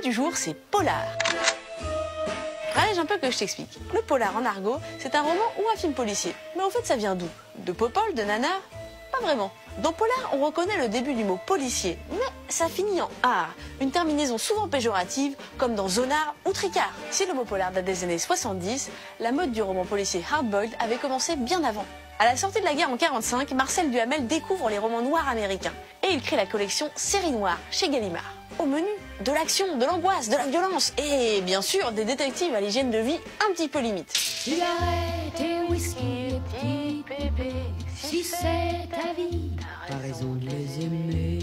mot du jour, c'est polar. Allez, un peu que je t'explique. Le polar en argot, c'est un roman ou un film policier. Mais au fait, ça vient d'où? De Popol, de nanar? Pas vraiment. Dans polar, on reconnaît le début du mot policier, mais ça finit en art, une terminaison souvent péjorative, comme dans zonard ou tricard. Si le mot polar date des années 70, la mode du roman policier hard-boiled avait commencé bien avant. À la sortie de la guerre en 1945, Marcel Duhamel découvre les romans noirs américains et il crée la collection Série Noire chez Gallimard. Au menu, de l'action, de l'angoisse, de la violence et bien sûr des détectives à l'hygiène de vie un petit peu limite. Cigarette et whisky, les petits bébés, si c'est ta vie, t'as raison de les aimer.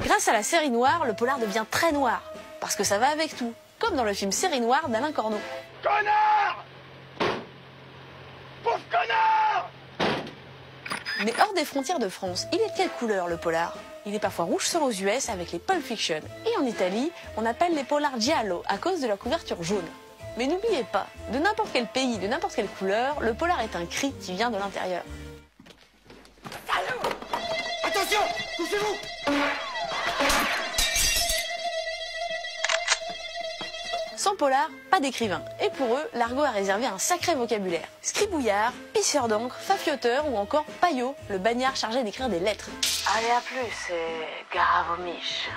Grâce à la série noire, le polar devient très noir, parce que ça va avec tout, comme dans le film Série Noire d'Alain Corneau. Connard! Pauvre connard! Mais hors des frontières de France, il est de quelle couleur le polar? Il est parfois rouge sang aux US avec les Pulp Fiction. Et en Italie, on appelle les polars giallo à cause de la couverture jaune. Mais n'oubliez pas, de n'importe quel pays, de n'importe quelle couleur, le polar est un cri qui vient de l'intérieur. Attention! Touchez-vous! Sans polar, pas d'écrivain. Et pour eux, l'argot a réservé un sacré vocabulaire. Scribouillard, pisseur d'encre, fafioteur ou encore paillot, le bagnard chargé d'écrire des lettres. Allez, à plus, c'est Garavomiche.